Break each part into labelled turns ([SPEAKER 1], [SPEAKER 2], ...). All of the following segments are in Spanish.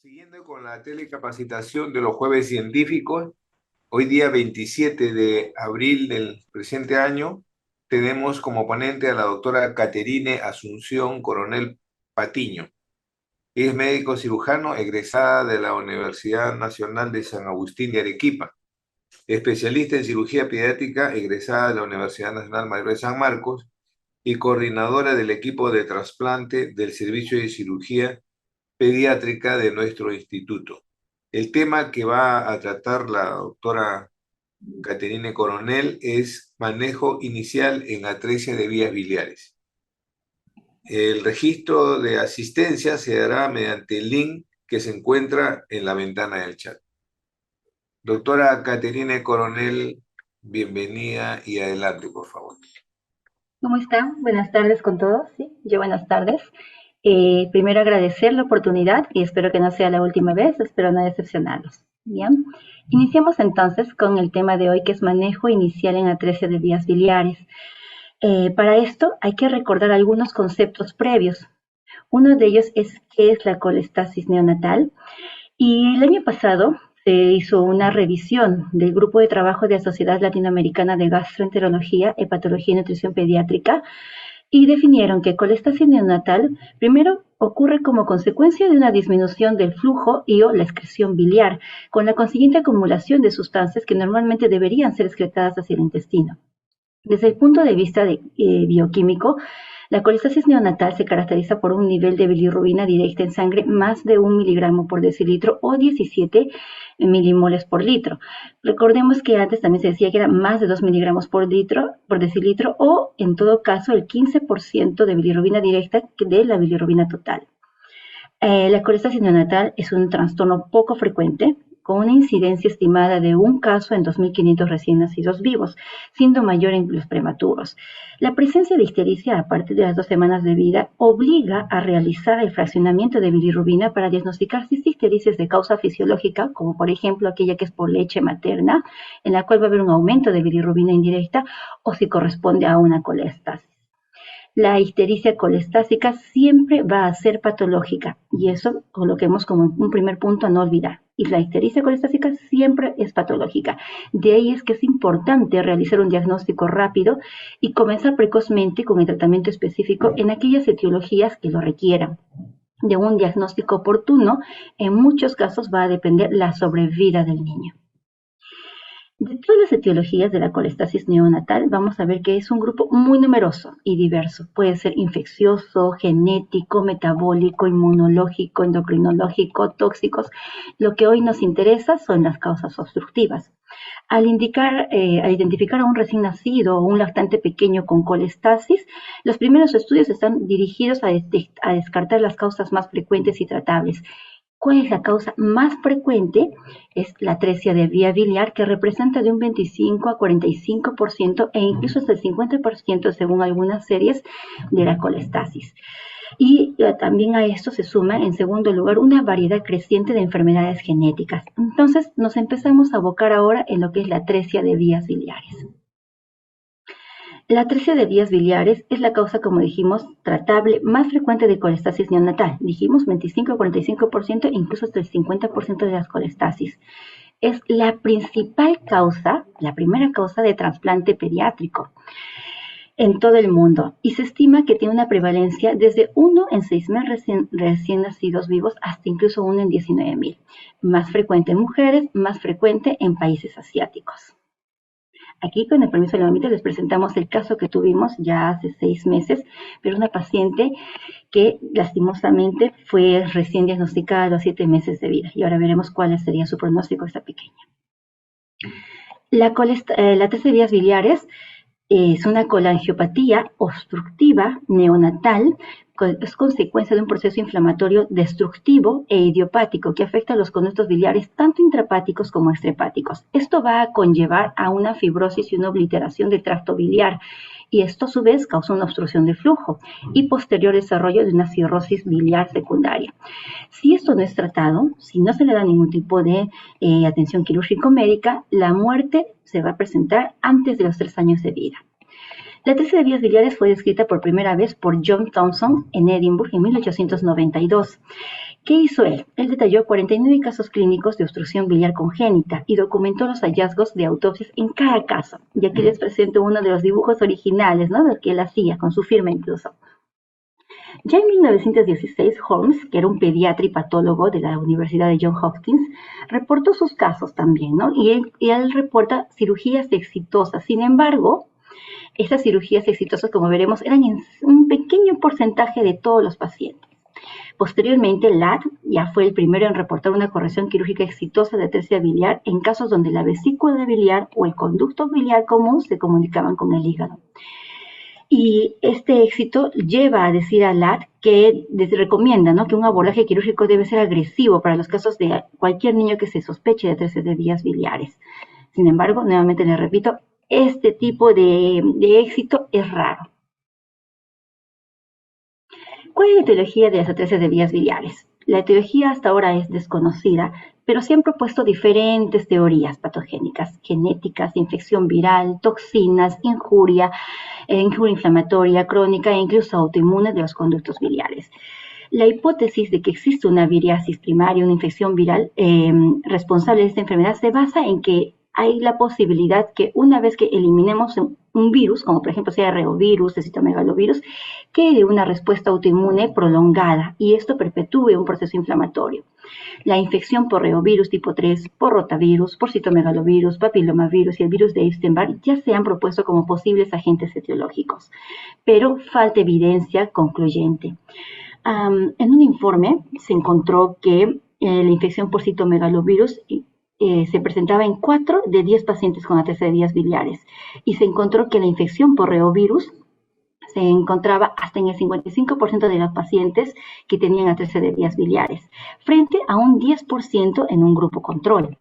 [SPEAKER 1] Siguiendo con la telecapacitación de los jueves científicos, hoy día 27 de abril del presente año, tenemos como ponente a la doctora Caterine Asunción Coronel Patiño. Es médico cirujano egresada de la Universidad Nacional de San Agustín de Arequipa, especialista en cirugía pediátrica egresada de la Universidad Nacional Mayor de San Marcos y coordinadora del equipo de trasplante del Servicio de Cirugía Pediátrica de nuestro instituto. El tema que va a tratar la doctora Caterine Coronel es manejo inicial en atresia de vías biliares. El registro de asistencia se hará mediante el link que se encuentra en la ventana del chat. Doctora Caterine Coronel, bienvenida y adelante, por favor.
[SPEAKER 2] ¿Cómo están? Buenas tardes con todos. Sí, yo buenas tardes. Primero agradecer la oportunidad y espero que no sea la última vez, espero no decepcionarlos. Bien, iniciamos entonces con el tema de hoy que es manejo inicial en atresia de vías biliares. Para esto hay que recordar algunos conceptos previos. Uno de ellos es qué es la colestasis neonatal y el año pasado se hizo una revisión del grupo de trabajo de la Sociedad Latinoamericana de Gastroenterología, Hepatología y Nutrición Pediátrica y definieron que colestasis neonatal primero ocurre como consecuencia de una disminución del flujo y o la excreción biliar, con la consiguiente acumulación de sustancias que normalmente deberían ser excretadas hacia el intestino. Desde el punto de vista bioquímico, la colestasis neonatal se caracteriza por un nivel de bilirrubina directa en sangre más de 1 miligramo por decilitro o 17 milimoles por litro. Recordemos que antes también se decía que era más de 2 miligramos por decilitro o en todo caso el 15% de bilirrubina directa de la bilirrubina total. La colestasis neonatal es un trastorno poco frecuente, con una incidencia estimada de un caso en 2.500 recién nacidos vivos, siendo mayor en los prematuros. La presencia de ictericia a partir de las 2 semanas de vida obliga a realizar el fraccionamiento de bilirrubina para diagnosticar si esta ictericia es de causa fisiológica, como por ejemplo aquella que es por leche materna, en la cual va a haber un aumento de bilirrubina indirecta, o si corresponde a una colestasis. La ictericia colestásica siempre va a ser patológica y eso coloquemos como un primer punto a no olvidar. Y la ictericia colestásica siempre es patológica. De ahí es que es importante realizar un diagnóstico rápido y comenzar precozmente con el tratamiento específico en aquellas etiologías que lo requieran. De un diagnóstico oportuno, en muchos casos va a depender la sobrevida del niño. De todas las etiologías de la colestasis neonatal, vamos a ver que es un grupo muy numeroso y diverso. Puede ser infeccioso, genético, metabólico, inmunológico, endocrinológico, tóxicos. Lo que hoy nos interesa son las causas obstructivas. Al identificar a un recién nacido o un lactante pequeño con colestasis, los primeros estudios están dirigidos a descartar las causas más frecuentes y tratables. ¿Cuál es la causa más frecuente? Es la atresia de vía biliar, que representa de un 25 a 45% e incluso hasta el 50% según algunas series de la colestasis. Y también a esto se suma, en segundo lugar, una variedad creciente de enfermedades genéticas. Entonces, nos empezamos a abocar ahora en lo que es la atresia de vías biliares. La atresia de vías biliares es la causa, como dijimos, tratable más frecuente de colestasis neonatal. Dijimos 25 a 45%, incluso hasta el 50% de las colestasis. Es la principal causa, la primera causa de trasplante pediátrico en todo el mundo y se estima que tiene una prevalencia desde 1 en 6.000 recién nacidos vivos hasta incluso 1 en 19.000. Más frecuente en mujeres, más frecuente en países asiáticos. Aquí, con el permiso de la mamita, les presentamos el caso que tuvimos ya hace 6 meses, pero una paciente que lastimosamente fue recién diagnosticada a los 7 meses de vida. Y ahora veremos cuál sería su pronóstico esta pequeña. La atresia de vías biliares es una colangiopatía obstructiva neonatal, es consecuencia de un proceso inflamatorio destructivo e idiopático que afecta a los conductos biliares tanto intrahepáticos como extrahepáticos. Esto va a conllevar a una fibrosis y una obliteración del tracto biliar y esto a su vez causa una obstrucción de flujo y posterior desarrollo de una cirrosis biliar secundaria. Si esto no es tratado, si no se le da ningún tipo de atención quirúrgico-médica, la muerte se va a presentar antes de los 3 años de vida. La atresia de vías biliares fue descrita por primera vez por John Thomson en Edimburgo en 1892. ¿Qué hizo él? Él detalló 49 casos clínicos de obstrucción biliar congénita y documentó los hallazgos de autopsias en cada caso. Y aquí les presento uno de los dibujos originales, ¿no?, del que él hacía, con su firma incluso. Ya en 1916, Holmes, que era un pediatra y patólogo de la Universidad de Johns Hopkins, reportó sus casos también, ¿no? Y él reporta cirugías exitosas. Sin embargo, estas cirugías exitosas, como veremos, eran en un pequeño porcentaje de todos los pacientes. Posteriormente, Ladd ya fue el primero en reportar una corrección quirúrgica exitosa de atresia biliar en casos donde la vesícula biliar o el conducto biliar común se comunicaban con el hígado. Y este éxito lleva a decir a Ladd que recomienda, ¿no?, que un abordaje quirúrgico debe ser agresivo para los casos de cualquier niño que se sospeche de atresia de vías biliares. Sin embargo, nuevamente les repito, este tipo de éxito es raro. ¿Cuál es la etiología de las atresias de vías biliares? La etiología hasta ahora es desconocida, pero se han propuesto diferentes teorías patogénicas, genéticas, infección viral, toxinas, injuria inflamatoria crónica e incluso autoinmune de los conductos biliares. La hipótesis de que existe una viriasis primaria, una infección viral responsable de esta enfermedad, se basa en que hay la posibilidad que una vez que eliminemos un virus, como por ejemplo sea reovirus, citomegalovirus, quede una respuesta autoinmune prolongada y esto perpetúe un proceso inflamatorio. La infección por reovirus tipo 3, por rotavirus, por citomegalovirus, papilomavirus y el virus de Epstein-Barr ya se han propuesto como posibles agentes etiológicos, pero falta evidencia concluyente. En un informe se encontró que la infección por citomegalovirus se presentaba en 4 de 10 pacientes con atresia de vías biliares y se encontró que la infección por reovirus se encontraba hasta en el 55% de los pacientes que tenían atresia de vías biliares, frente a un 10% en un grupo control.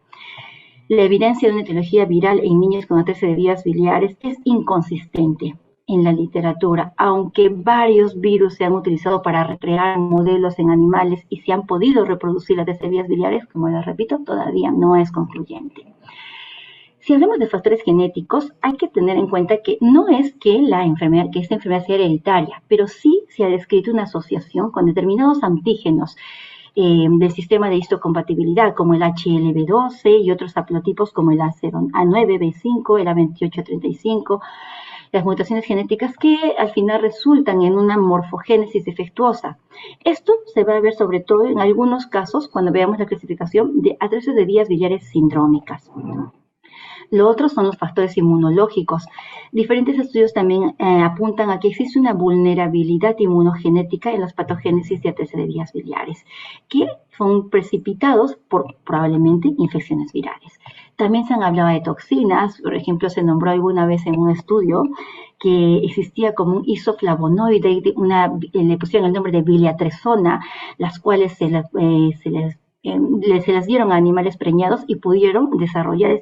[SPEAKER 2] La evidencia de una etiología viral en niños con atresia de vías biliares es inconsistente en la literatura, aunque varios virus se han utilizado para recrear modelos en animales y se han podido reproducir las atresia de vías biliares, como les repito, todavía no es concluyente. Si hablamos de factores genéticos, hay que tener en cuenta que no es que esta enfermedad sea hereditaria, pero sí se ha descrito una asociación con determinados antígenos del sistema de histocompatibilidad, como el HLV12 y otros haplotipos como el A9B5, el A2835, las mutaciones genéticas que al final resultan en una morfogénesis defectuosa. Esto se va a ver sobre todo en algunos casos cuando veamos la clasificación de atresias de vías biliares sindrómicas. Lo otro son los factores inmunológicos. Diferentes estudios también apuntan a que existe una vulnerabilidad inmunogenética en las patogénesis de atresia de vías biliares, que son precipitados por probablemente infecciones virales. También se han hablado de toxinas, por ejemplo, se nombró alguna vez en un estudio que existía como un isoflavonoide, le pusieron el nombre de biliatresona, las cuales se las dieron a animales preñados y pudieron desarrollar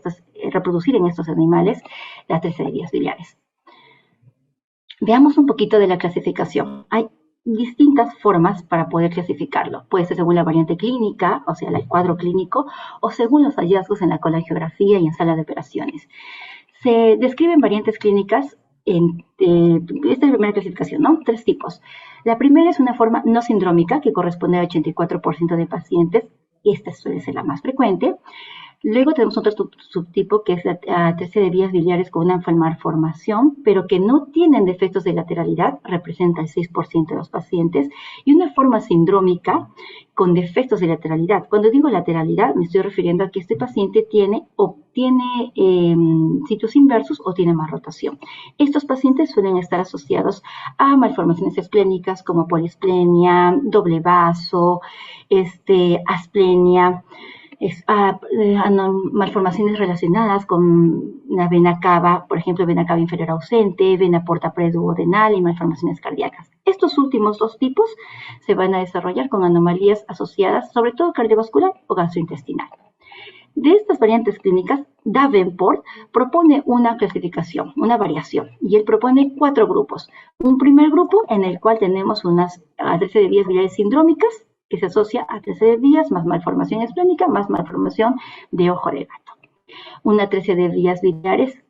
[SPEAKER 2] reproducir en estos animales la atresia de vías biliares. Veamos un poquito de la clasificación. Hay distintas formas para poder clasificarlo. Puede ser según la variante clínica, o sea, el cuadro clínico, o según los hallazgos en la colangiografía y en sala de operaciones. Se describen variantes clínicas esta es la primera clasificación, ¿no? 3 tipos. La primera es una forma no sindrómica que corresponde al 84% de pacientes. Esta suele ser la más frecuente. Luego tenemos otro subtipo que es la atresia de vías biliares con una malformación, pero que no tienen defectos de lateralidad, representa el 6% de los pacientes, y una forma sindrómica con defectos de lateralidad. Cuando digo lateralidad, me estoy refiriendo a que este paciente obtiene sitios inversos o tiene más rotación. Estos pacientes suelen estar asociados a malformaciones esplénicas como polisplenia, doble vaso, asplenia, malformaciones relacionadas con la vena cava, por ejemplo, vena cava inferior ausente, vena porta preduodenal y malformaciones cardíacas. Estos últimos 2 tipos se van a desarrollar con anomalías asociadas, sobre todo cardiovascular o gastrointestinal. De estas variantes clínicas, Davenport propone una clasificación, una variación, y él propone 4 grupos. Un primer grupo en el cual tenemos unas atresia de vías biliares sindrómicas, que se asocia a atresia de vías más malformación esplénica más malformación de ojo de gato. Una atresia de vías biliares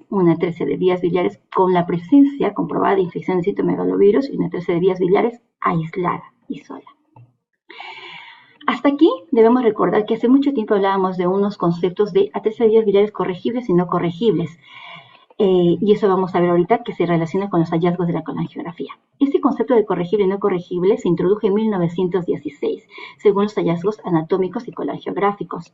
[SPEAKER 2] una atresia de vías biliares con la presencia comprobada de infección de citomegalovirus y una atresia de vías biliares aislada y sola. Hasta aquí debemos recordar que hace mucho tiempo hablábamos de unos conceptos de atresia de vías biliares corregibles y no corregibles. Y eso vamos a ver ahorita que se relaciona con los hallazgos de la colangiografía. Este concepto de corregible y no corregible se introdujo en 1916, según los hallazgos anatómicos y colangiográficos.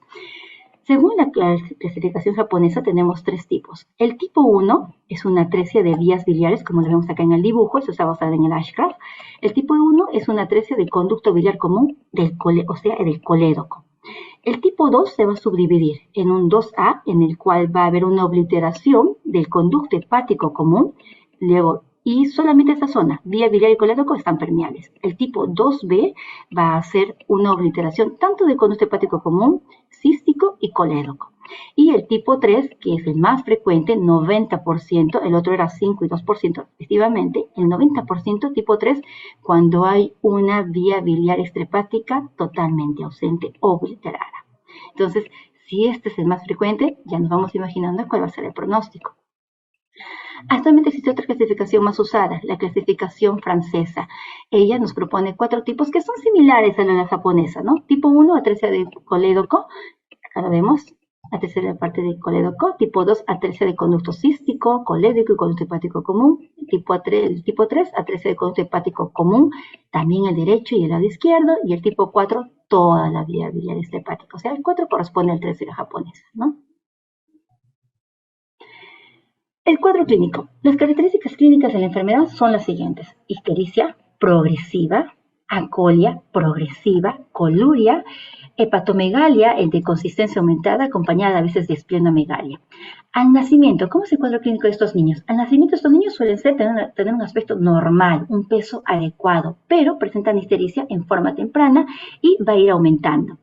[SPEAKER 2] Según la clasificación japonesa tenemos tres tipos. El tipo 1 es una atresia de vías biliares, como lo vemos acá en el dibujo, eso está basado en el Ashcraft. El tipo 1 es una atresia del conducto biliar común, del colédoco. El tipo 2 se va a subdividir en un 2A, en el cual va a haber una obliteración del conducto hepático común, luego, y solamente esa zona, vía biliar y colédoco, están permeables. El tipo 2B va a ser una obliteración tanto del conducto hepático común, cístico y colédoco. Y el tipo 3, que es el más frecuente, 90%, el otro era 5 y 2% respectivamente, el 90% tipo 3, cuando hay una vía biliar extrahepática totalmente ausente, obliterada. Entonces, si este es el más frecuente, ya nos vamos imaginando cuál va a ser el pronóstico. Actualmente existe otra clasificación más usada, la clasificación francesa. Ella nos propone 4 tipos que son similares a la japonesa, ¿no? Tipo 1, atresia de colédoco, acá lo vemos, atresia de la parte del colédoco. Tipo 2, atresia de conducto cístico, colédico y conducto hepático común. Tipo 3, atresia de conducto hepático común, también el derecho y el lado izquierdo. Y el tipo 4, toda la vía biliar extrahepática. O sea, el 4 corresponde al 3 de la japonesa, ¿no? El cuadro clínico. Las características clínicas de la enfermedad son las siguientes: ictericia progresiva, acolia progresiva, coluria, hepatomegalia, de consistencia aumentada, acompañada a veces de esplenomegalia. Al nacimiento, ¿cómo es el cuadro clínico de estos niños? Al nacimiento estos niños suelen tener un aspecto normal, un peso adecuado, pero presentan ictericia en forma temprana y va a ir aumentando.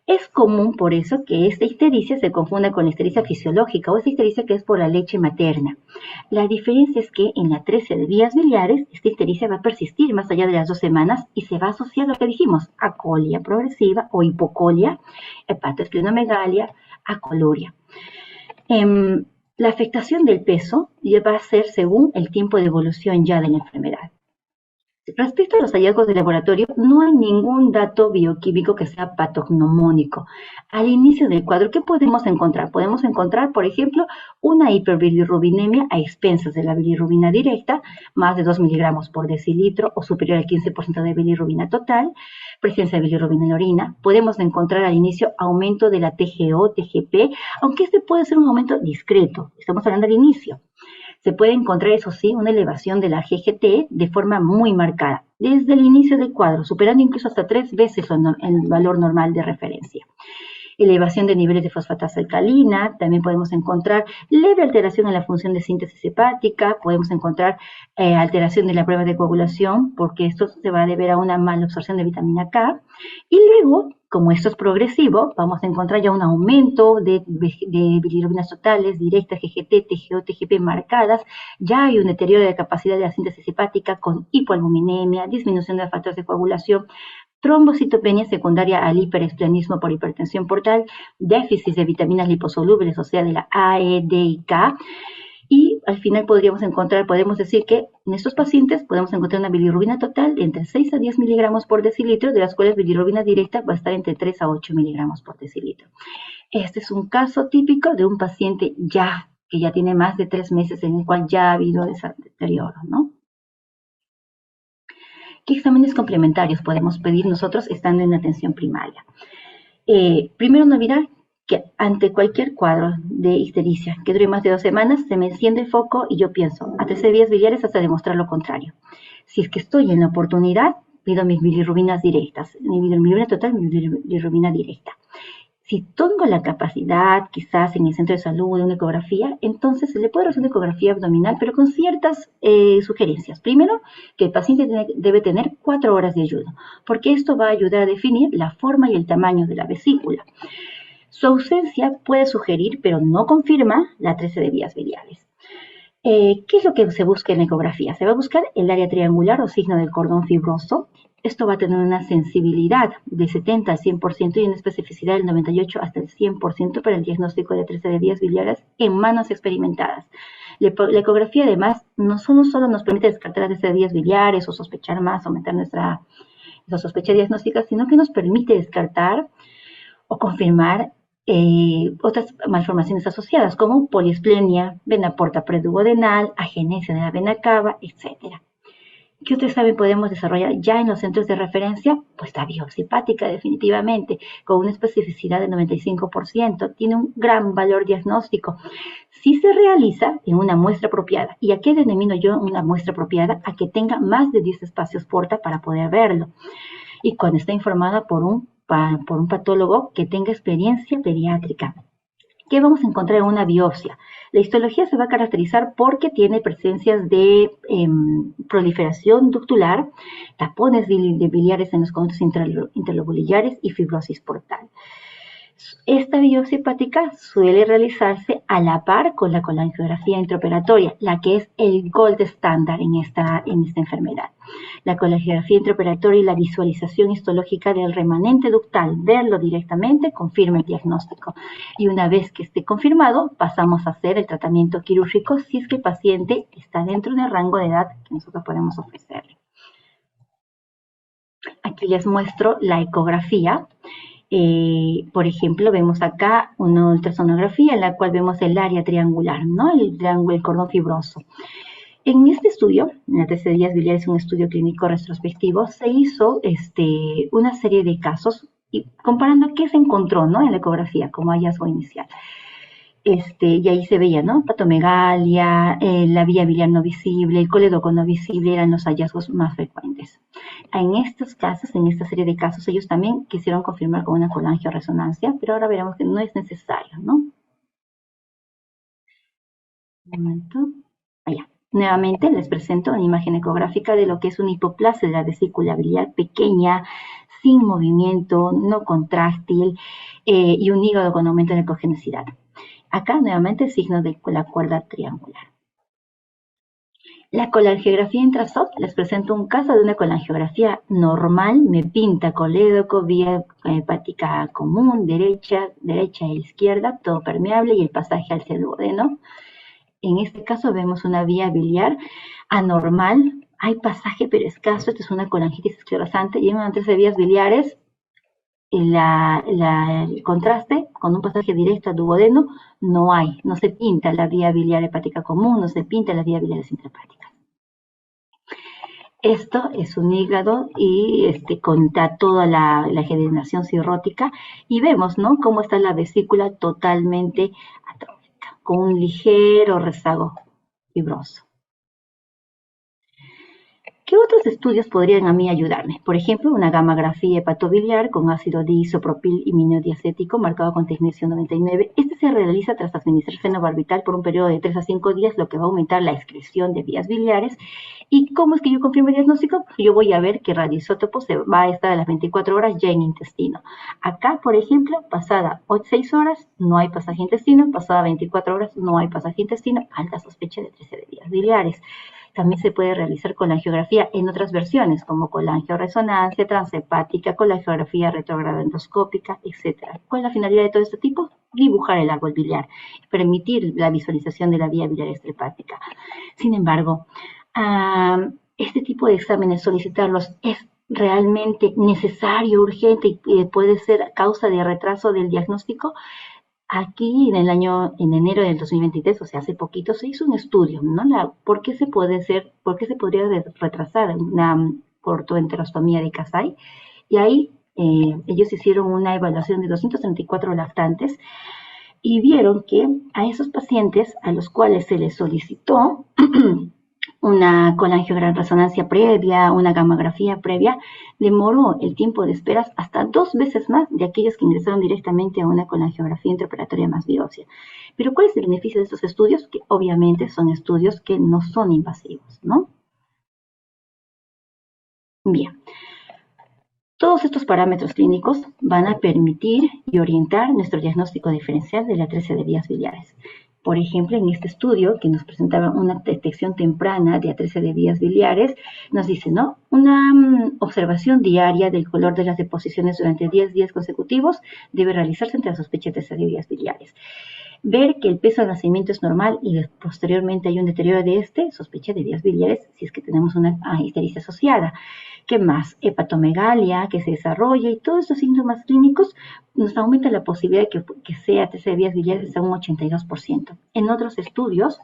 [SPEAKER 2] Es común por eso que esta ictericia se confunda con la ictericia fisiológica o esta ictericia que es por la leche materna. La diferencia es que en la atresia de vías biliares, esta ictericia va a persistir más allá de las 2 semanas y se va a asociar a lo que dijimos, acolia progresiva o hipocolia, hepatoesplenomegalia, acoluria. La afectación del peso va a ser según el tiempo de evolución ya de la enfermedad. Respecto a los hallazgos de laboratorio, no hay ningún dato bioquímico que sea patognomónico. Al inicio del cuadro, ¿qué podemos encontrar? Podemos encontrar, por ejemplo, una hiperbilirrubinemia a expensas de la bilirrubina directa, más de 2 miligramos por decilitro o superior al 15% de bilirrubina total, presencia de bilirrubina en la orina. Podemos encontrar al inicio aumento de la TGO, TGP, aunque este puede ser un aumento discreto. Estamos hablando al inicio. Se puede encontrar, eso sí, una elevación de la GGT de forma muy marcada, desde el inicio del cuadro, superando incluso hasta 3 veces el valor normal de referencia. Elevación de niveles de fosfatasa alcalina, también podemos encontrar leve alteración en la función de síntesis hepática, podemos encontrar alteración de la prueba de coagulación, porque esto se va a deber a una mala absorción de vitamina K, y luego, como esto es progresivo, vamos a encontrar ya un aumento de bilirrubinas totales, directas, GGT, TGO, TGP marcadas, ya hay un deterioro de la capacidad de la síntesis hepática con hipoalbuminemia, disminución de los factores de coagulación, trombocitopenia secundaria al hiperesplenismo por hipertensión portal, déficit de vitaminas liposolubles, o sea, de la A, E, D y K, y al final podemos decir que en estos pacientes podemos encontrar una bilirrubina total de entre 6 a 10 miligramos por decilitro, de las cuales bilirrubina directa va a estar entre 3 a 8 miligramos por decilitro. Este es un caso típico de un paciente que ya tiene más de 3 meses en el cual ya ha habido deterioro, ¿no? ¿Qué exámenes complementarios podemos pedir nosotros estando en atención primaria? Primero, no olvidar que ante cualquier cuadro de ictericia que dure más de 2 semanas, se me enciende el foco y yo pienso, atresia de vías biliares hasta demostrar lo contrario. Si es que estoy en la oportunidad, pido mis bilirrubinas directas, mi bilirrubina total, mi bilirrubina directa. Si tengo la capacidad, quizás en el centro de salud, de una ecografía, entonces se le puede hacer una ecografía abdominal, pero con ciertas sugerencias. Primero, que el paciente debe tener 4 horas de ayuno, porque esto va a ayudar a definir la forma y el tamaño de la vesícula. Su ausencia puede sugerir, pero no confirma, la atresia de vías biliares. ¿Qué es lo que se busca en la ecografía? Se va a buscar el área triangular o signo del cordón fibroso. Esto va a tener una sensibilidad de 70 al 100% y una especificidad del 98 hasta el 100% para el diagnóstico de 13 de vías biliares en manos experimentadas. La ecografía, además, no solo nos permite descartar las 13 vías biliares o sospechar más, aumentar nuestra sospecha diagnóstica, sino que nos permite descartar o confirmar otras malformaciones asociadas como poliesplenia, vena porta preduodenal, agenesia de la vena cava, etc. ¿Qué otro examen podemos desarrollar ya en los centros de referencia? Pues la biopsia hepática, definitivamente, con una especificidad del 95%, tiene un gran valor diagnóstico. Si se realiza en una muestra apropiada, ¿y a qué denomino yo una muestra apropiada? A que tenga más de 10 espacios porta para poder verlo. Y cuando está informada por un patólogo que tenga experiencia pediátrica. ¿Qué vamos a encontrar en una biopsia? La histología se va a caracterizar porque tiene presencias de proliferación ductular, tapones de biliares en los conductos interlobulares y fibrosis portal. Esta biopsia hepática suele realizarse a la par con la colangiografía intraoperatoria, la que es el gold estándar en esta enfermedad. La colangiografía intraoperatoria y la visualización histológica del remanente ductal, verlo directamente, confirma el diagnóstico. Y una vez que esté confirmado, pasamos a hacer el tratamiento quirúrgico si es que el paciente está dentro del rango de edad que nosotros podemos ofrecerle. Aquí les muestro la ecografía. Por ejemplo, vemos acá una ultrasonografía en la cual vemos el área triangular, ¿no? El cordón fibroso. En este estudio, en la 13 de vías biliares, un estudio clínico retrospectivo, se hizo una serie de casos y comparando qué se encontró, ¿no? En la ecografía como hallazgo inicial. Y ahí se veía, ¿no? Patomegalia, la vía biliar no visible, el coledoco no visible eran los hallazgos más frecuentes. En estos casos, en esta serie de casos, ellos también quisieron confirmar con una colangioresonancia, pero ahora veremos que no es necesario, ¿no? Un momento. Allá. Nuevamente les presento una imagen ecográfica de lo que es una hipoplasia de la vesícula biliar pequeña, sin movimiento, no contráctil, y un hígado con aumento de ecogenicidad. Acá nuevamente el signo de la cuerda triangular. La colangiografía intrasop, les presento un caso de una colangiografía normal, me pinta colédoco, vía hepática común, derecha e izquierda, todo permeable y el pasaje al duodeno. En este caso vemos una vía biliar anormal, hay pasaje pero escaso, esto es una colangitis esclerosante y en una 13 vías biliares el contraste con un pasaje directo al duodeno no hay, no se pinta la vía biliar hepática común, no se pinta las vías biliares intrahepáticas. Esto es un hígado y con toda la generación cirrótica y vemos, ¿no? Cómo está la vesícula totalmente atrófica, con un ligero rezago fibroso. ¿Qué otros estudios podrían a mí ayudarme? Por ejemplo, una gammagrafía hepatobiliar con ácido diisopropil iminodiacético marcado con tecnecio 99. Este se realiza tras administrar fenobarbital por un periodo de 3 a 5 días, lo que va a aumentar la excreción de vías biliares. ¿Y cómo es que yo confirmo el diagnóstico? Yo voy a ver que el radioisótopo se va a estar a las 24 horas ya en intestino. Acá, por ejemplo, pasada 6 horas no hay pasaje intestino, pasada 24 horas no hay pasaje intestino, alta sospecha de 13 de vías biliares. También se puede realizar colangiografía en otras versiones, como colangioresonancia transhepática, colangiografía retrógrada endoscópica, etc. ¿Cuál es la finalidad de todo este tipo? Dibujar el árbol biliar, permitir la visualización de la vía biliar extrahepática. Sin embargo, este tipo de exámenes, solicitarlos es realmente necesario, urgente y puede ser causa de retraso del diagnóstico. Aquí en enero del 2023, o sea, hace poquito, se hizo un estudio, ¿no? ¿Por qué se podría retrasar una portoenterostomía de Kasai? Y ahí ellos hicieron una evaluación de 234 lactantes y vieron que a esos pacientes a los cuales se les solicitó una colangioresonancia previa, una gammagrafía previa, demoró el tiempo de espera hasta 2 veces más de aquellos que ingresaron directamente a una colangiografía intraoperatoria más biopsia. Pero ¿cuál es el beneficio de estos estudios? Que obviamente son estudios que no son invasivos, ¿no? Bien. Todos estos parámetros clínicos van a permitir y orientar nuestro diagnóstico diferencial de la 13 de vías biliares. Por ejemplo, en este estudio que nos presentaba una detección temprana de A13 de vías biliares, nos dice, ¿no? Una observación diaria del color de las deposiciones durante 10 días consecutivos debe realizarse ante la sospecha de A13 de vías biliares. Ver que el peso de nacimiento es normal y posteriormente hay un deterioro de sospecha de vías biliares si es que tenemos una ictericia asociada. ¿Qué más? Hepatomegalia que se desarrolla y todos estos síntomas clínicos nos aumenta la posibilidad de que sea ATC de vías biliares hasta un 82%. En otros estudios,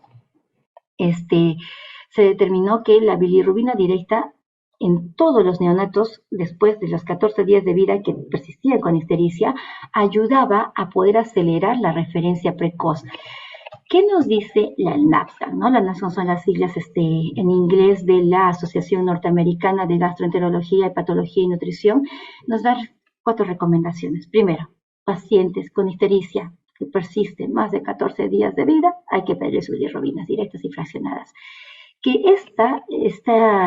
[SPEAKER 2] se determinó que la bilirrubina directa en todos los neonatos, después de los 14 días de vida que persistían con ictericia, ayudaba a poder acelerar la referencia precoz. ¿Qué nos dice la NAPSA? ¿No? La NAPSA son las siglas en inglés de la Asociación Norteamericana de Gastroenterología, Hepatología y Nutrición. Nos da 4 recomendaciones. Primero, pacientes con ictericia que persisten más de 14 días de vida, hay que pedirles bilirrubinas directas y fraccionadas. Que esta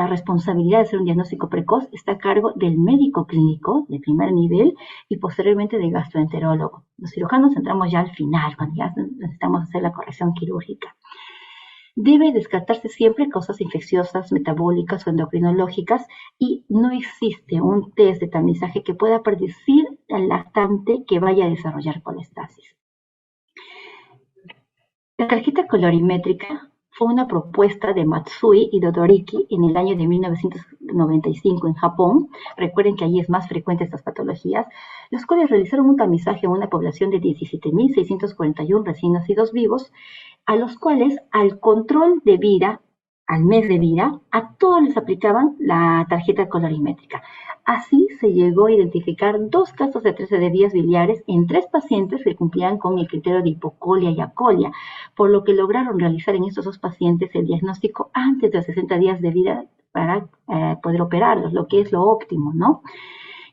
[SPEAKER 2] responsabilidad de hacer un diagnóstico precoz está a cargo del médico clínico de primer nivel y posteriormente del gastroenterólogo. Los cirujanos entramos ya al final, cuando ya necesitamos hacer la corrección quirúrgica. Debe descartarse siempre causas infecciosas, metabólicas o endocrinológicas y no existe un test de tamizaje que pueda predecir al lactante que vaya a desarrollar colestasis. La tarjeta colorimétrica fue una propuesta de Matsui y Todoriki en el año de 1995 en Japón. Recuerden que allí es más frecuente estas patologías, los cuales realizaron un tamizaje a una población de 17.641 recién nacidos vivos, a los cuales al control de vida, al mes de vida, a todos les aplicaban la tarjeta colorimétrica. Así se llegó a identificar 2 casos de A13 de vías biliares en 3 pacientes que cumplían con el criterio de hipocolia y acolia, por lo que lograron realizar en estos 2 pacientes el diagnóstico antes de los 60 días de vida para poder operarlos, lo que es lo óptimo, ¿no?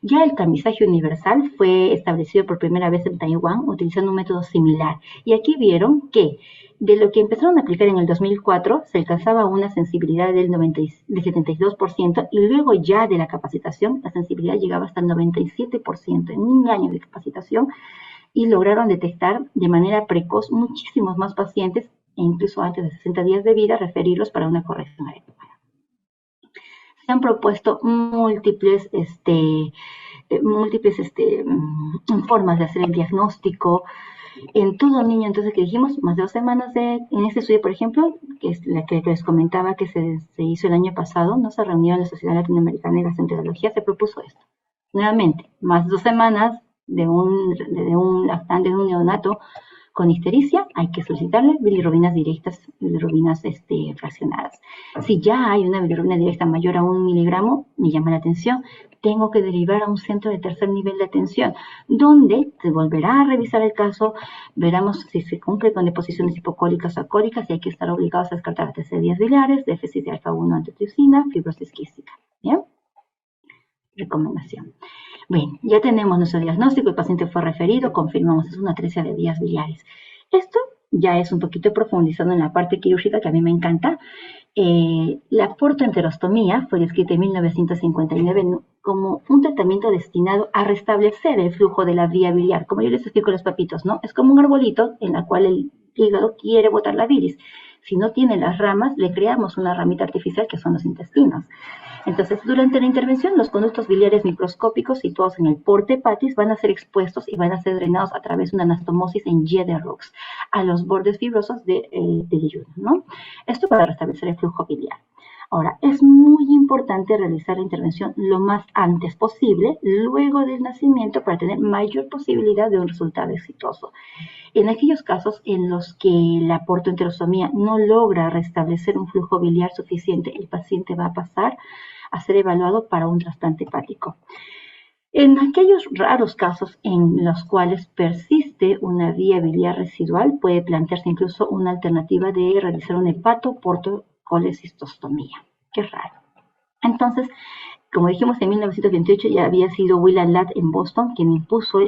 [SPEAKER 2] Ya el tamizaje universal fue establecido por primera vez en Taiwán utilizando un método similar. Y aquí vieron que de lo que empezaron a aplicar en el 2004 se alcanzaba una sensibilidad del 72% y luego ya de la capacitación la sensibilidad llegaba hasta el 97% en un año de capacitación y lograron detectar de manera precoz muchísimos más pacientes e incluso antes de 60 días de vida referirlos para una corrección adecuada. Se han propuesto múltiples formas de hacer el diagnóstico en todo niño. Entonces, que dijimos, más de 2 semanas en este estudio, por ejemplo, que es la que les comentaba que se hizo el año pasado, no se reunió en la Sociedad Latinoamericana de Gastroenterología, se propuso esto. Nuevamente, más de 2 semanas de un lactante, de un neonato con ictericia, hay que solicitarle bilirrubinas directas, bilirrubinas fraccionadas. Si ya hay una bilirrubina directa mayor a 1 miligramo, me llama la atención, tengo que derivar a un centro de tercer nivel de atención, donde se volverá a revisar el caso, veremos si se cumple con deposiciones hipocólicas o acólicas y hay que estar obligados a descartar ATC de vías biliares, déficit de alfa-1 antitripsina, fibrosis quística. ¿Bien? Recomendación. Bien, ya tenemos nuestro diagnóstico, el paciente fue referido, confirmamos, es una atresia de vías biliares. Esto ya es un poquito profundizando en la parte quirúrgica que a mí me encanta. La portoenterostomía fue descrita en 1959 como un tratamiento destinado a restablecer el flujo de la vía biliar. Como yo les explico a los papitos, ¿no? Es como un arbolito en la cual el hígado quiere botar la bilis. Si no tiene las ramas, le creamos una ramita artificial que son los intestinos. Entonces, durante la intervención, los conductos biliares microscópicos situados en el porte hepatis van a ser expuestos y van a ser drenados a través de una anastomosis en Jeder-Roux a los bordes fibrosos del yeyuno, ¿no? Esto para restablecer el flujo biliar. Ahora, es muy importante realizar la intervención lo más antes posible, luego del nacimiento, para tener mayor posibilidad de un resultado exitoso. En aquellos casos en los que la portoenterostomía no logra restablecer un flujo biliar suficiente, el paciente va a pasar a ser evaluado para un trasplante hepático. En aquellos raros casos en los cuales persiste una vía biliar residual, puede plantearse incluso una alternativa de realizar un hepatoportocolecistostomía. Qué raro. Entonces, como dijimos, en 1928 ya había sido William Ladd en Boston quien impulsó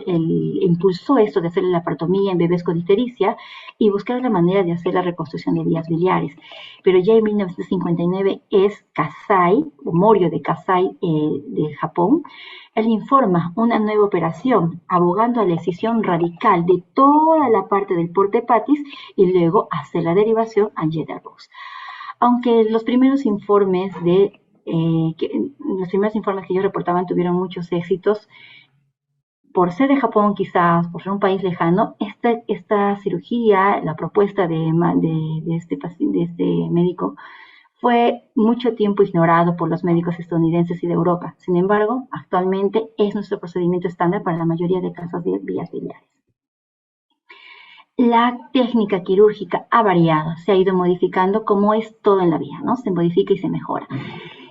[SPEAKER 2] esto de hacer la laparotomía en bebés con ictericia y buscar la manera de hacer la reconstrucción de vías biliares. Pero ya en 1959 es Kasai, Morio de Kasai de Japón, él informa una nueva operación, abogando a la excisión radical de toda la parte del porte hepatis y luego hacer la derivación a Jederbox. Aunque los primeros informes que ellos reportaban tuvieron muchos éxitos, por ser de Japón quizás, por ser un país lejano, esta cirugía, la propuesta de este médico, fue mucho tiempo ignorado por los médicos estadounidenses y de Europa. Sin embargo, actualmente es nuestro procedimiento estándar para la mayoría de casos de vías biliares. La técnica quirúrgica ha variado, se ha ido modificando como es todo en la vida, ¿no? Se modifica y se mejora.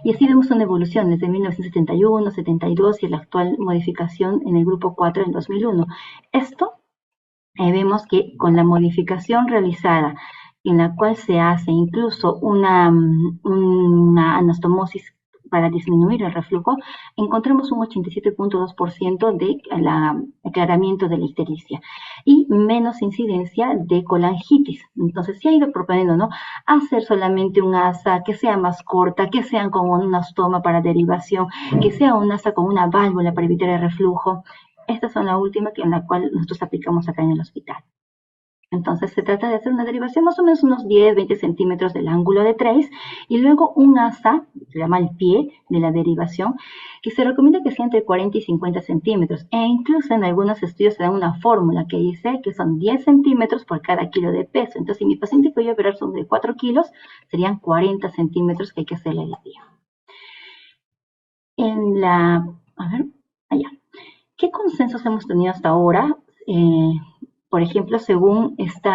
[SPEAKER 2] Y así vemos una evolución desde 1971, 72 y la actual modificación en el grupo 4 en 2001. Esto vemos que con la modificación realizada en la cual se hace incluso una anastomosis para disminuir el reflujo, encontramos un 87.2% de aclaramiento de la ictericia y menos incidencia de colangitis. Entonces se ha ido proponiendo, ¿no?, hacer solamente un asa que sea más corta, que sean con un ostoma para derivación, que sea un asa con una válvula para evitar el reflujo. Estas son las últimas en la cual nosotros aplicamos acá en el hospital. Entonces se trata de hacer una derivación más o menos unos 10-20 centímetros del ángulo de trace y luego un asa, se llama el pie de la derivación, que se recomienda que sea entre 40 y 50 centímetros. E incluso en algunos estudios se da una fórmula que dice que son 10 centímetros por cada kilo de peso. Entonces si mi paciente que voy a operar son de 4 kilos, serían 40 centímetros que hay que hacerle el día. ¿Qué consensos hemos tenido hasta ahora? Por ejemplo, según este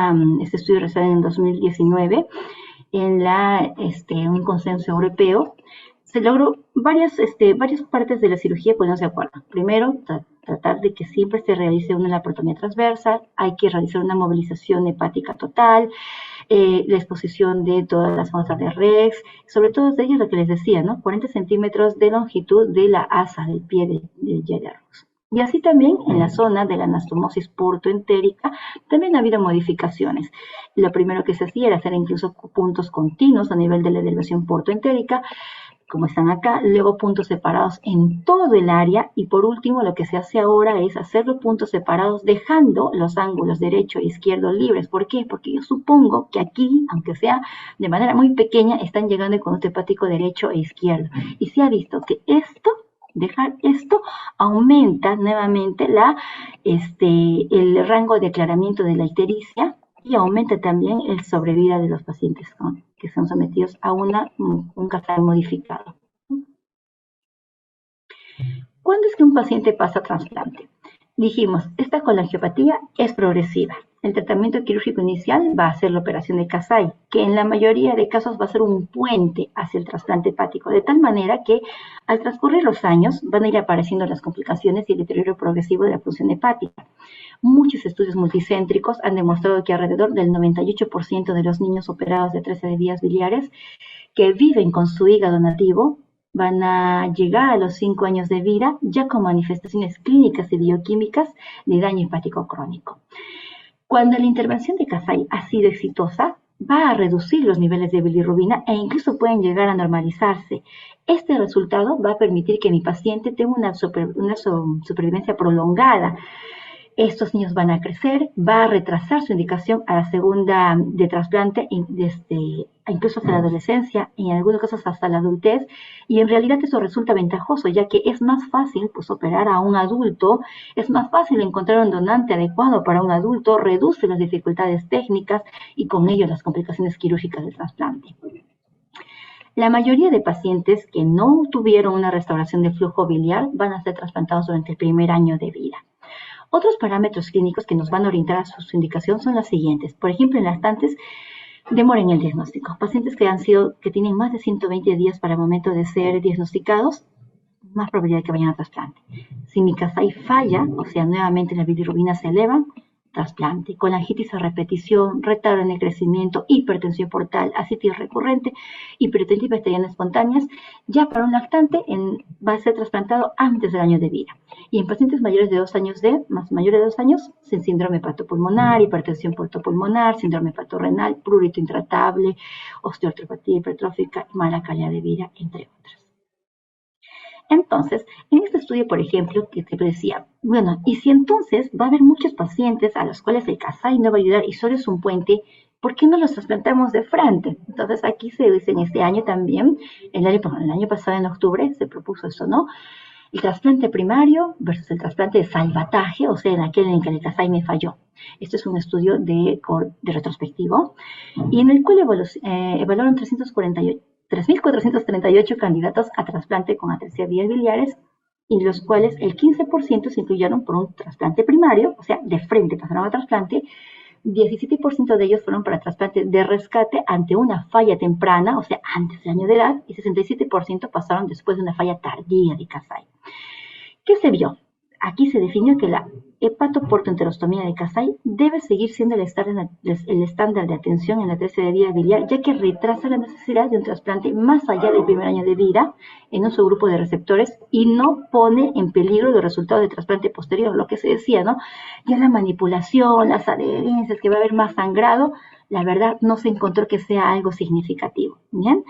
[SPEAKER 2] estudio realizado en el 2019, en un consenso europeo, se logró varias partes de la cirugía ponerse de acuerdo. Primero, tratar de que siempre se realice una laparotomía transversa, hay que realizar una movilización hepática total, la exposición de todas las fosas de Rex, sobre todo de ellos lo que les decía, ¿no? 40 centímetros de longitud de la asa del pie del Jederbox. Y así también en la zona de la anastomosis portoentérica también ha habido modificaciones. Lo primero que se hacía era hacer incluso puntos continuos a nivel de la derivación portoentérica, como están acá, luego puntos separados en todo el área y por último lo que se hace ahora es hacer los puntos separados dejando los ángulos derecho e izquierdo libres. ¿Por qué? Porque yo supongo que aquí, aunque sea de manera muy pequeña, están llegando el conducto hepático derecho e izquierdo. Y se ha visto que dejar esto aumenta nuevamente el rango de aclaramiento de la ictericia y aumenta también el sobrevida de los pacientes que son sometidos a un Kasai modificado. ¿Cuándo es que un paciente pasa a trasplante? Dijimos, esta colangiopatía es progresiva. El tratamiento quirúrgico inicial va a ser la operación de Kasai, que en la mayoría de casos va a ser un puente hacia el trasplante hepático, de tal manera que al transcurrir los años van a ir apareciendo las complicaciones y el deterioro progresivo de la función hepática. Muchos estudios multicéntricos han demostrado que alrededor del 98% de los niños operados de atresia de vías biliares que viven con su hígado nativo van a llegar a los 5 años de vida ya con manifestaciones clínicas y bioquímicas de daño hepático crónico. Cuando la intervención de Kasai ha sido exitosa, va a reducir los niveles de bilirrubina e incluso pueden llegar a normalizarse. Este resultado va a permitir que mi paciente tenga una supervivencia prolongada. Estos niños van a crecer, va a retrasar su indicación a la segunda de trasplante, incluso hasta la adolescencia, en algunos casos hasta la adultez, y en realidad eso resulta ventajoso, ya que es más fácil operar a un adulto, es más fácil encontrar un donante adecuado para un adulto, reduce las dificultades técnicas y con ello las complicaciones quirúrgicas del trasplante. La mayoría de pacientes que no tuvieron una restauración de flujo biliar van a ser trasplantados durante el primer año de vida. Otros parámetros clínicos que nos van a orientar a su indicación son los siguientes. Por ejemplo, en lactantes, demora en el diagnóstico. Pacientes que tienen más de 120 días para el momento de ser diagnosticados, más probabilidad de que vayan a trasplante. Si mi Kasai falla, o sea, nuevamente las bilirrubinas se elevan, trasplante, colangitis a repetición, retardo en el crecimiento, hipertensión portal, ascitis recurrente, hipertensión bacteriana espontáneas, ya para un lactante va a ser trasplantado antes del año de vida. Y en pacientes mayores de 2 años mayores de 2 años, sin síndrome hepatopulmonar, hipertensión portopulmonar, síndrome hepatorenal, prurito intratable, osteoartropatía hipertrófica y mala calidad de vida, entre otras. Entonces, en este estudio, por ejemplo, que te decía, bueno, y si entonces va a haber muchos pacientes a los cuales el Kasai no va a ayudar y solo es un puente, ¿por qué no los trasplantamos de frente? Entonces, aquí se dice en este año también, el año pasado en octubre se propuso eso, ¿no? El trasplante primario versus el trasplante de salvataje, o sea, en aquel en que el Kasai me falló. Esto es un estudio de retrospectivo y en el cual evaluaron 3.438 candidatos a trasplante con atresia de vías biliares, y los cuales el 15% se incluyeron por un trasplante primario, o sea, de frente pasaron a trasplante. 17% de ellos fueron para trasplante de rescate ante una falla temprana, o sea, antes del año de edad, y 67% pasaron después de una falla tardía de Kasai. ¿Qué se vio? Aquí se definió que la hepatoportoenterostomía de Kasai debe seguir siendo el estándar de atención en la atresia de vía biliar, ya que retrasa la necesidad de un trasplante más allá del primer año de vida en un subgrupo de receptores y no pone en peligro los resultados de trasplante posterior, lo que se decía, ¿no? Ya la manipulación, las adherencias, que va a haber más sangrado, la verdad no se encontró que sea algo significativo, ¿bien?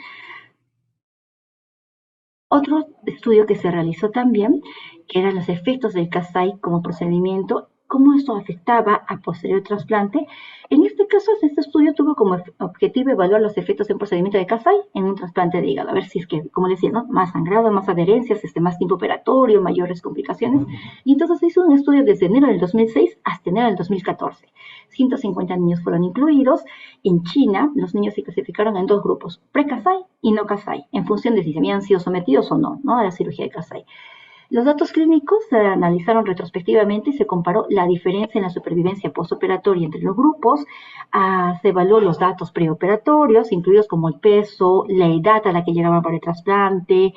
[SPEAKER 2] Otro estudio que se realizó también, que eran los efectos del Kasai como procedimiento, cómo esto afectaba a posterior trasplante. En este caso, este estudio tuvo como objetivo evaluar los efectos en procedimiento de Kasai en un trasplante de hígado, a ver si es que, como les decía, ¿no? Más sangrado, más adherencias, más tiempo operatorio, mayores complicaciones. Y entonces se hizo un estudio desde enero del 2006 hasta enero del 2014. 150 niños fueron incluidos. En China, los niños se clasificaron en 2 grupos, pre-Kasai y no Kasai, en función de si se habían sido sometidos o no, a la cirugía de Kasai. Los datos clínicos se analizaron retrospectivamente y se comparó la diferencia en la supervivencia postoperatoria entre los grupos. Se evaluó los datos preoperatorios, incluidos como el peso, la edad a la que llegaban para el trasplante,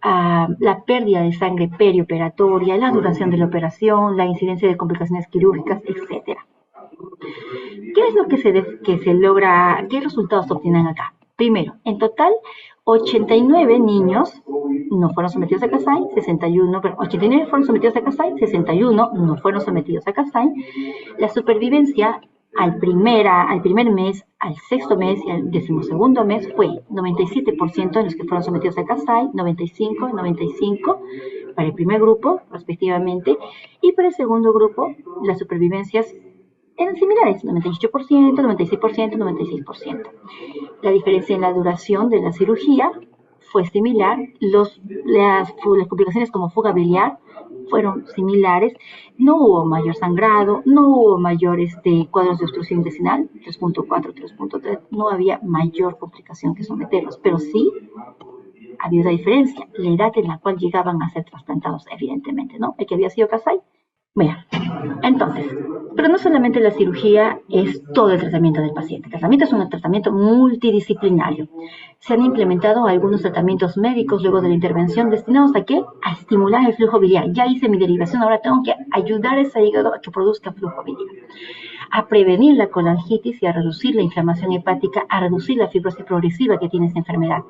[SPEAKER 2] la pérdida de sangre perioperatoria, la duración de la operación, la incidencia de complicaciones quirúrgicas, etc. ¿Qué es lo que se logra? ¿Qué resultados se obtienen acá? Primero, en total, 89 niños no fueron sometidos a Kasai, 89 fueron sometidos a Kasai, 61 no fueron sometidos a Kasai. La supervivencia al primer mes, al 6º mes y al 12º mes fue 97% de los que fueron sometidos a Kasai, 95 para el primer grupo, respectivamente, y para el segundo grupo, las supervivencias eran similares, 98%, 96%, 96%. La diferencia en la duración de la cirugía fue similar, las complicaciones como fuga biliar fueron similares, no hubo mayor sangrado, no hubo mayores cuadros de obstrucción intestinal, 3.4, 3.3, no había mayor complicación que someterlos, pero sí había una diferencia, la edad en la cual llegaban a ser trasplantados, evidentemente, ¿no? El que había sido Kasai. Mira, entonces, pero no solamente la cirugía es todo el tratamiento del paciente. El tratamiento es un tratamiento multidisciplinario. Se han implementado algunos tratamientos médicos luego de la intervención destinados ¿a qué? A estimular el flujo biliar. Ya hice mi derivación, ahora tengo que ayudar a ese hígado a que produzca flujo biliar, a prevenir la colangitis y a reducir la inflamación hepática, a reducir la fibrosis progresiva que tiene esta enfermedad.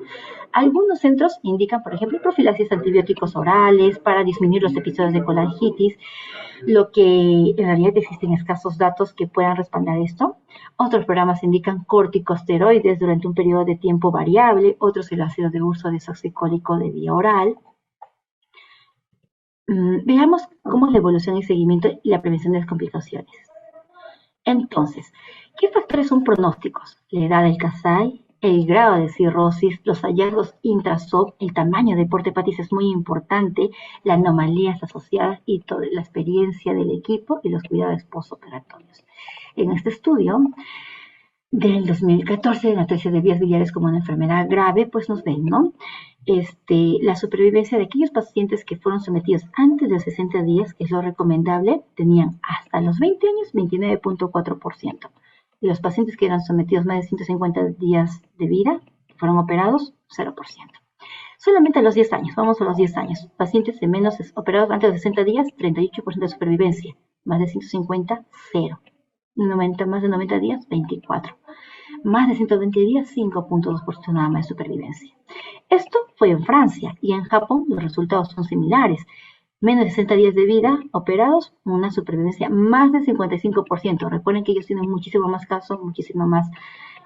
[SPEAKER 2] Algunos centros indican, por ejemplo, profilaxis antibióticos orales para disminuir los episodios de colangitis, lo que en realidad existen escasos datos que puedan respaldar esto. Otros programas indican corticosteroides durante un periodo de tiempo variable, otros el ácido de uso desoxicólico de vía oral. Veamos cómo es la evolución y seguimiento y la prevención de las complicaciones. Entonces, ¿qué factores son pronósticos? La edad del Kasai, el grado de cirrosis, los hallazgos intrasop, el tamaño de porte hepatis es muy importante, las anomalías asociadas y toda la experiencia del equipo y los cuidados postoperatorios. En este estudio del 2014, la atresia de vías biliares como una enfermedad grave, pues nos ven, ¿no? La supervivencia de aquellos pacientes que fueron sometidos antes de 60 días, que es lo recomendable, tenían hasta los 20 años 29.4%. Y los pacientes que eran sometidos más de 150 días de vida, que fueron operados, 0%. Solamente a los 10 años, vamos a los 10 años. Pacientes operados antes de 60 días, 38% de supervivencia. Más de 150, 0. más de 90 días, 24. Más de 120 días, 5.2% nada más de supervivencia. Esto fue en Francia y en Japón los resultados son similares. Menos de 60 días de vida operados, una supervivencia más del 55%. Recuerden que ellos tienen muchísimo más casos, muchísima más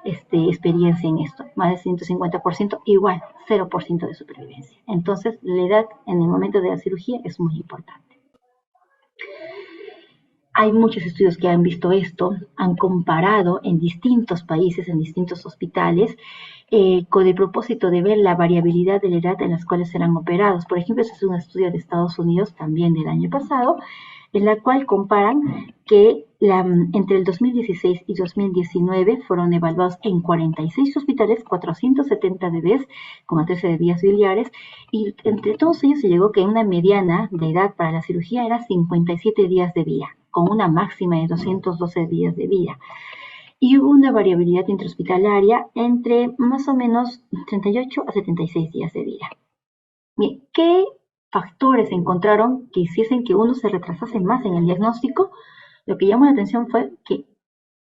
[SPEAKER 2] experiencia en esto. Más del 150%, igual, 0% de supervivencia. Entonces, la edad en el momento de la cirugía es muy importante. Hay muchos estudios que han visto esto, han comparado en distintos países, en distintos hospitales, con el propósito de ver la variabilidad de la edad en las cuales serán operados. Por ejemplo, este es un estudio de Estados Unidos también del año pasado, en la cual comparan que entre el 2016 y 2019 fueron evaluados en 46 hospitales 470 bebés con atresia de vías biliares, y entre todos ellos se llegó que una mediana de edad para la cirugía era 57 días de vida, con una máxima de 212 días de vida. Y hubo una variabilidad intrahospitalaria entre más o menos 38 a 76 días de vida. Bien, ¿qué factores encontraron que hiciesen que uno se retrasase más en el diagnóstico? Lo que llamó la atención fue que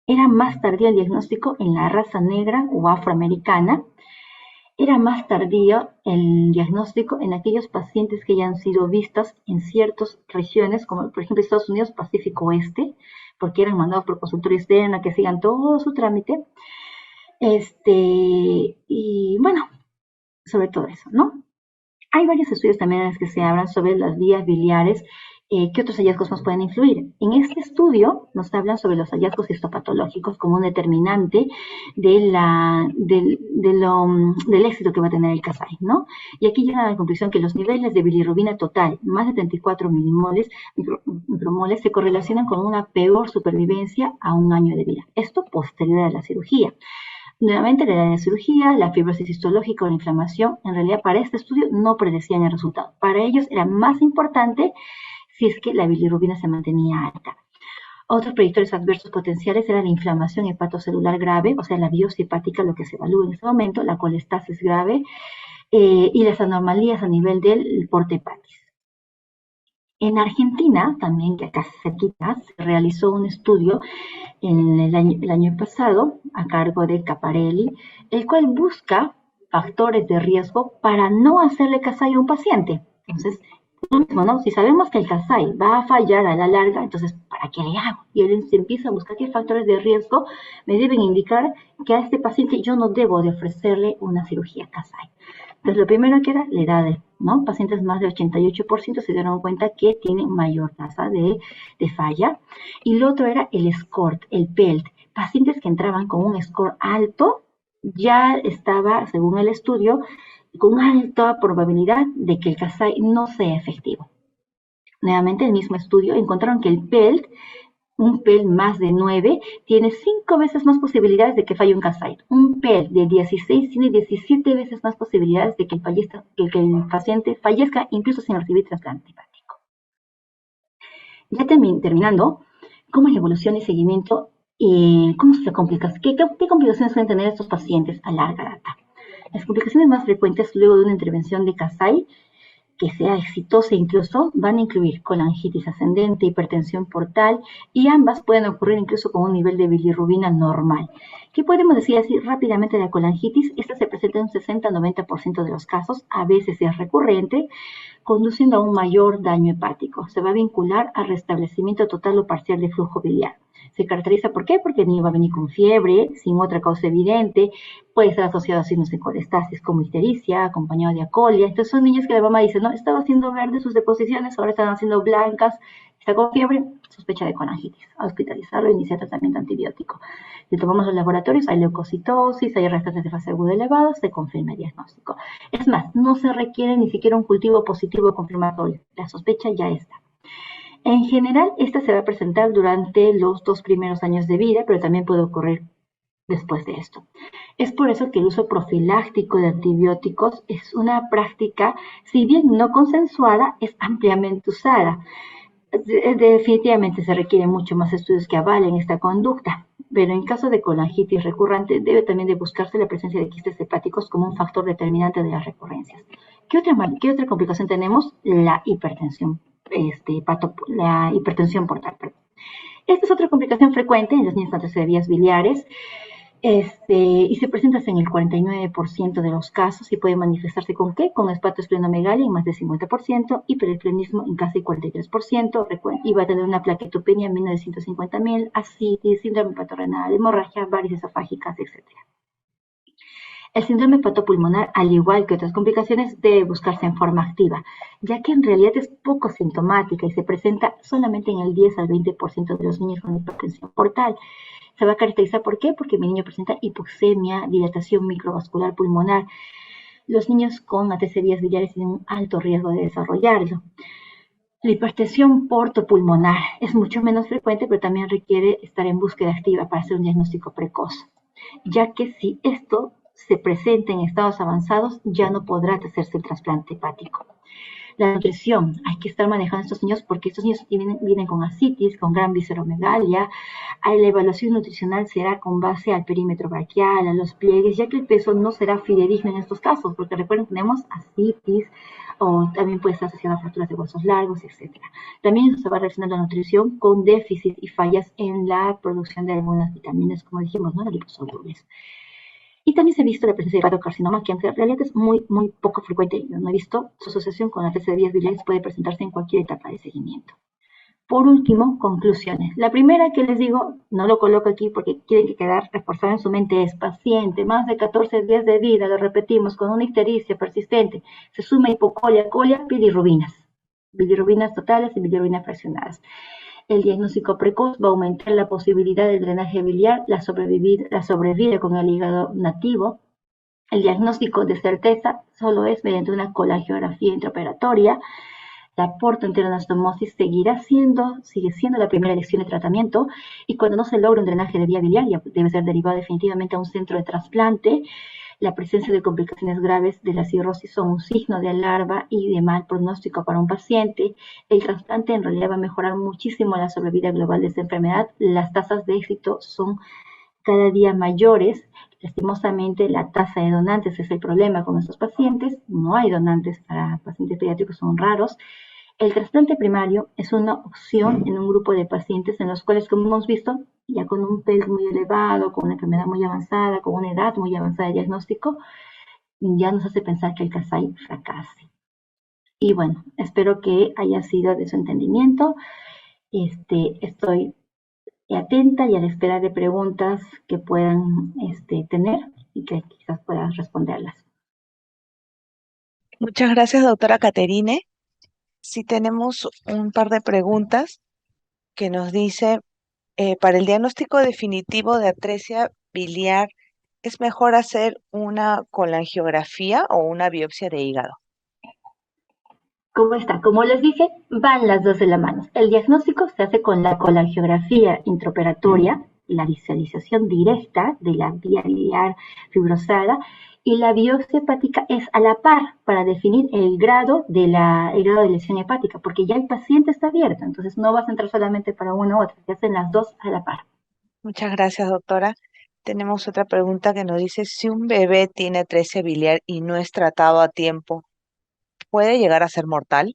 [SPEAKER 2] era más tardío el diagnóstico en la raza negra o afroamericana, era más tardío el diagnóstico en aquellos pacientes que hayan sido vistos en ciertas regiones, como por ejemplo Estados Unidos, Pacífico Oeste, porque eran mandados por consultorio externo a que sigan todo su trámite. Y bueno, sobre todo eso, ¿no? Hay varios estudios también en los que se hablan sobre las vías biliares. ¿Qué otros hallazgos nos pueden influir? En este estudio nos hablan sobre los hallazgos histopatológicos como un determinante del éxito que va a tener el Kasai, ¿no? Y aquí llegan a la conclusión que los niveles de bilirrubina total, más de 34 micromoles, se correlacionan con una peor supervivencia a un año de vida. Esto posterior a la cirugía. Nuevamente, la edad de cirugía, la fibrosis histológica o la inflamación, en realidad para este estudio no predecían el resultado. Para ellos era más importante si es que la bilirrubina se mantenía alta. Otros predictores adversos potenciales eran la inflamación hepatocelular grave, o sea, la biopsia hepática, lo que se evalúa en ese momento, la colestasis grave y las anomalías a nivel del porte hepatis. En Argentina, también que acá cerquita, se realizó un estudio en el año pasado a cargo de Caparelli, el cual busca factores de riesgo para no hacerle Kasai a un paciente. Entonces, lo mismo, ¿no? Si sabemos que el Kasai va a fallar a la larga, entonces, ¿para qué le hago? Y él se empieza a buscar qué factores de riesgo me deben indicar que a este paciente yo no debo de ofrecerle una cirugía Kasai. Entonces, lo primero que era la edad, ¿no? Pacientes más del 88% se dieron cuenta que tienen mayor tasa de falla. Y lo otro era el SCORT, el PELT. Pacientes que entraban con un score alto, ya estaba, según el estudio, con alta probabilidad de que el Kasai no sea efectivo. Nuevamente, el mismo estudio encontraron que el PELT, un PEL más de 9, tiene 5 veces más posibilidades de que falle un Kasai. Un PEL de 16 tiene 17 veces más posibilidades de que el paciente fallezca incluso sin recibir trasplante hepático. Ya terminando, ¿cómo es la evolución y seguimiento? ¿Cómo se complica? ¿Qué complicaciones pueden tener estos pacientes a larga data? Las complicaciones más frecuentes luego de una intervención de Kasai que sea exitosa incluso, van a incluir colangitis ascendente, hipertensión portal, y ambas pueden ocurrir incluso con un nivel de bilirrubina normal. ¿Qué podemos decir así rápidamente de la colangitis? Esta se presenta en un 60-90% de los casos, a veces es recurrente, conduciendo a un mayor daño hepático. Se va a vincular al restablecimiento total o parcial de flujo biliar. Se caracteriza, ¿por qué? Porque el niño va a venir con fiebre, sin otra causa evidente, puede estar asociado a signos de colestasis como ictericia, acompañado de acolia. Entonces son niños que la mamá dice, no, estaba haciendo verde sus deposiciones, ahora están haciendo blancas, está con fiebre, sospecha de colangitis. A hospitalizarlo e iniciar tratamiento antibiótico. Si tomamos los laboratorios, hay leucocitosis, hay restos de fase aguda elevados, se confirma el diagnóstico. Es más, no se requiere ni siquiera un cultivo positivo confirmatorio, la sospecha ya está. En general, esta se va a presentar durante los 2 primeros años de vida, pero también puede ocurrir después de esto. Es por eso que el uso profiláctico de antibióticos es una práctica, si bien no consensuada, es ampliamente usada. Definitivamente se requieren mucho más estudios que avalen esta conducta, pero en caso de colangitis recurrente debe también de buscarse la presencia de quistes hepáticos como un factor determinante de las recurrencias. ¿Qué otra complicación tenemos? La hipertensión. La hipertensión portal. Esta es otra complicación frecuente en los niños con ATC de vías biliares. Y se presenta en el 49% de los casos y puede manifestarse con ¿qué? Con hepatosplenomegalia en más del 50%, hiperesplenismo en casi 43%, y va a tener una plaquetopenia en menos de 150.000, ascitis, síndrome hepatorenal, hemorragia, varices esofágicas, etc. El síndrome hepatopulmonar, al igual que otras complicaciones, debe buscarse en forma activa, ya que en realidad es poco sintomática y se presenta solamente en el 10 al 20% de los niños con hipertensión portal. Se va a caracterizar, ¿por qué? Porque mi niño presenta hipoxemia, dilatación microvascular pulmonar. Los niños con ATC vías biliares tienen un alto riesgo de desarrollarlo. La hipertensión portopulmonar es mucho menos frecuente, pero también requiere estar en búsqueda activa para hacer un diagnóstico precoz, ya que si esto se presenta en estados avanzados, ya no podrá hacerse el trasplante hepático. La nutrición, hay que estar manejando a estos niños porque estos niños vienen con ascitis, con gran visceromegalia. La evaluación nutricional será con base al perímetro braquial, a los pliegues, ya que el peso no será fidedigno en estos casos, porque recuerden, tenemos ascitis, o también puede estar asociado a fracturas de huesos largos, etc. También se va relacionando la nutrición con déficit y fallas en la producción de algunas vitaminas, como dijimos, ¿no? Liposolubles. Y también se ha visto la presencia de hepatocarcinoma, que aunque en realidad es muy, muy poco frecuente, yo no he visto, su asociación con la ATC de vías biliares puede presentarse en cualquier etapa de seguimiento. Por último, conclusiones. La primera que les digo, no lo coloco aquí porque quiere que quedar reforzado en su mente, es paciente, más de 14 días de vida, lo repetimos, con una ictericia persistente, se suma hipocolia, colia, bilirrubinas totales y bilirrubinas fraccionadas. El diagnóstico precoz va a aumentar la posibilidad del drenaje biliar, la sobrevida con el hígado nativo. El diagnóstico de certeza solo es mediante una colangiografía intraoperatoria. La portoenteroanastomosis sigue siendo la primera elección de tratamiento, y cuando no se logra un drenaje de vía biliar, ya debe ser derivado definitivamente a un centro de trasplante. La presencia de complicaciones graves de la cirrosis son un signo de alarma y de mal pronóstico para un paciente. El trasplante en realidad va a mejorar muchísimo la sobrevida global de esta enfermedad. Las tasas de éxito son cada día mayores. Lastimosamente, la tasa de donantes es el problema con estos pacientes. No hay donantes para pacientes pediátricos, son raros. El trasplante primario es una opción en un grupo de pacientes en los cuales, como hemos visto, ya con un PES muy elevado, con una enfermedad muy avanzada, con una edad muy avanzada de diagnóstico, ya nos hace pensar que el CASAI fracase. Y bueno, espero que haya sido de su entendimiento. Estoy atenta y a la espera de preguntas que puedan tener y que quizás puedan responderlas.
[SPEAKER 3] Muchas gracias, doctora Caterine. Sí tenemos un par de preguntas que nos dice, para el diagnóstico definitivo de atresia biliar, ¿es mejor hacer una colangiografía o una biopsia de hígado?
[SPEAKER 2] ¿Cómo está? Como les dije, van las dos de la mano. El diagnóstico se hace con la colangiografía intraoperatoria, la visualización directa de la vía biliar fibrosada, y la biopsia hepática es a la par para definir el grado de lesión hepática, porque ya el paciente está abierto, entonces no vas a entrar solamente para una u otra, se hacen las dos a la par.
[SPEAKER 3] Muchas gracias, doctora. Tenemos otra pregunta que nos dice, si un bebé tiene atresia biliar y no es tratado a tiempo, ¿puede llegar a ser mortal?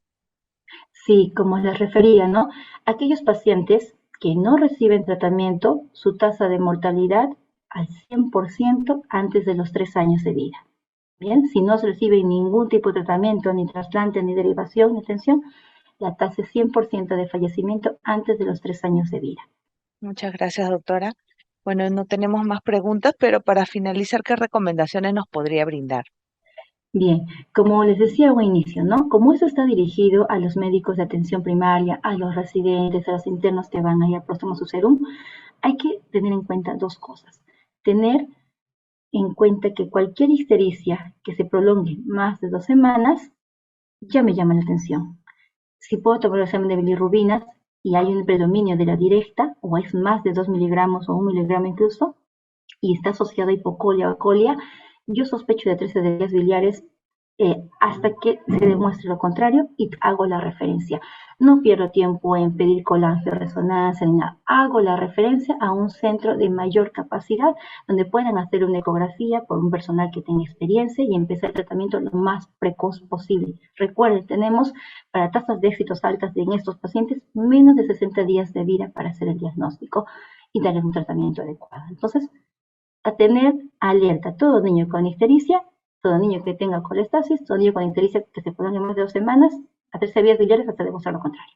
[SPEAKER 2] Sí, como les refería, ¿no? Aquellos pacientes que no reciben tratamiento, su tasa de mortalidad al 100% antes de los 3 años de vida. Bien, si no se recibe ningún tipo de tratamiento, ni trasplante, ni derivación, ni atención, la tasa es 100% de fallecimiento antes de los 3 años de vida.
[SPEAKER 3] Muchas gracias, doctora. Bueno, no tenemos más preguntas, pero para finalizar, ¿qué recomendaciones nos podría brindar?
[SPEAKER 2] Bien, como les decía a un inicio, ¿no? Como eso está dirigido a los médicos de atención primaria, a los residentes, a los internos que van ahí a próximo su serum, hay que tener en cuenta dos cosas. Tener en cuenta que cualquier ictericia que se prolongue más de 2 semanas ya me llama la atención. Si puedo tomar el examen de bilirrubinas y hay un predominio de la directa, o es más de 2 miligramos o 1 miligramo incluso, y está asociado a hipocolia o colia, yo sospecho de atresia de vías biliares hasta que se demuestre lo contrario y hago la referencia. No pierdo tiempo en pedir colangioresonancia ni nada. Hago la referencia a un centro de mayor capacidad donde puedan hacer una ecografía por un personal que tenga experiencia y empezar el tratamiento lo más precoz posible. Recuerden, tenemos para tasas de éxitos altas en estos pacientes menos de 60 días de vida para hacer el diagnóstico y darles un tratamiento adecuado. Entonces, a tener alerta todo niño con ictericia, todo niño que tenga colestasis, todo niño con ictericia que se prolongue más de 2 semanas, a 13 vías biliares hasta demostrar lo contrario.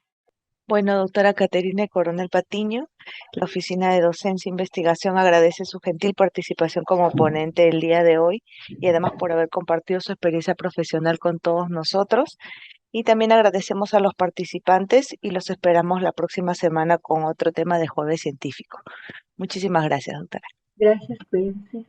[SPEAKER 3] Bueno, doctora Caterine Coronel Patiño, la Oficina de Docencia e Investigación agradece su gentil participación como ponente el día de hoy y además por haber compartido su experiencia profesional con todos nosotros. Y también agradecemos a los participantes y los esperamos la próxima semana con otro tema de Jueves Científico. Muchísimas gracias, doctora.
[SPEAKER 2] Gracias, cuídense.